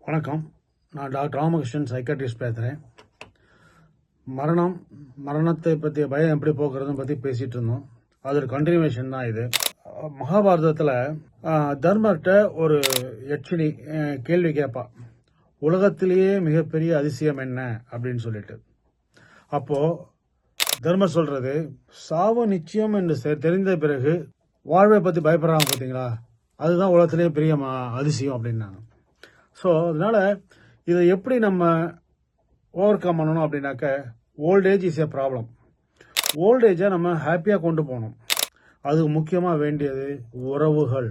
வணக்கம். நான் doctor Ramakrishnan, psychiatrist பேசுகிறேன். மரணத்தை பற்றிய பயம் எப்படி போக்குறதுன்னு பற்றி பேசிகிட்டு இருந்தோம். அது ஒரு கண்டினியூவேஷன் தான் இது. மகாபாரதத்தில் தர்மர்கிட்ட ஒரு யட்சினி கேள்வி கேட்பா, உலகத்திலேயே மிகப்பெரிய அதிசயம் என்ன அப்படின்னு சொல்லிட்டு. அப்போது தர்மர் சொல்கிறது, சாவு நிச்சயம் என்று தெரிந்த பிறகு வாழ்வை பற்றி பயப்படுறாங்க பார்த்தீங்களா, அதுதான் உலகத்திலேயே பெரிய அதிசயம் அப்படின்னாங்க. ஸோ அதனால் இதை எப்படி நம்ம ஓவர் கம் பண்ணணும் அப்படின்னாக்க, ஓல்டேஜ் இஸ் ஏ ப்ராப்ளம். ஓல்டேஜை நம்ம ஹாப்பியாக கொண்டு போகணும். அதுக்கு முக்கியமாக வேண்டியது உறவுகள்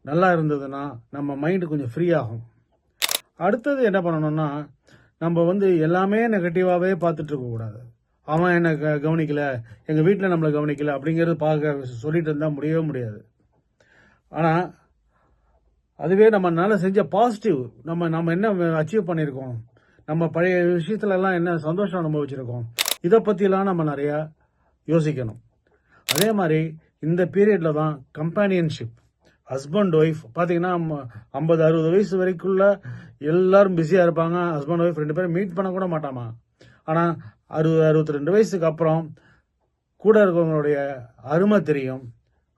நல்லா இருந்ததுன்னா நம்ம மைண்டு கொஞ்சம் ஃப்ரீ ஆகும். அடுத்தது என்ன பண்ணணும்னா, நம்ம எல்லாமே நெகட்டிவாகவே பார்த்துட்டு இருக்கக்கூடாது. அவன் என்னை கவனிக்கல, எங்கள் வீட்டில் நம்மளை கவனிக்கல அப்படிங்கிறது சொல்லிட்டு இருந்தால் முடியவே முடியாது. ஆனால் அதுவே நம்மளால செஞ்ச பாசிட்டிவ், நம்ம என்ன அச்சீவ் பண்ணியிருக்கோம், நம்ம பழைய விஷயத்துலலாம் என்ன சந்தோஷம் அனுபவிச்சிருக்கோம், இதை பற்றிலாம் நம்ம நிறையா யோசிக்கணும். அதே மாதிரி இந்த பீரியடில் தான் கம்பேனியன்ஷிப், ஹஸ்பண்ட் ஒய்ஃப் பார்த்தீங்கன்னா 50-60 வயசு வரைக்குள்ள எல்லாரும் பிஸியாக இருப்பாங்க. ஹஸ்பண்ட் ஒய்ஃப் 2 பேரும் மீட் பண்ண கூட மாட்டாமா. ஆனால் 60-62 வயசுக்கு அப்புறம் கூட இருக்கவங்களுடைய அருமை தெரியும்.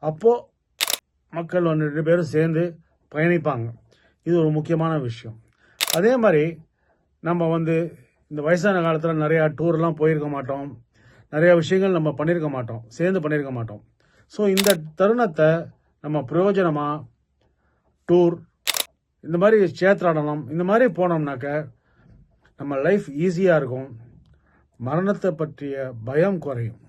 அப்போது மக்கள் 2 பேரும் சேர்ந்து பயணிப்பாங்க. இது ஒரு முக்கியமான விஷயம். அதே மாதிரி நம்ம இந்த வயசான காலத்தில் நிறையா டூர்லாம் போயிருக்க மாட்டோம், நிறையா விஷயங்கள் நம்ம பண்ணியிருக்க மாட்டோம், சேர்ந்து பண்ணியிருக்க மாட்டோம். ஸோ இந்த தருணத்தை நம்ம பிரயோஜனமாக டூர், இந்த மாதிரி சேத்ராடனம், இந்த மாதிரி போனோம்னாக்க நம்ம லைஃப் ஈஸியாக இருக்கும். மரணத்தை பற்றிய பயம் குறையும்.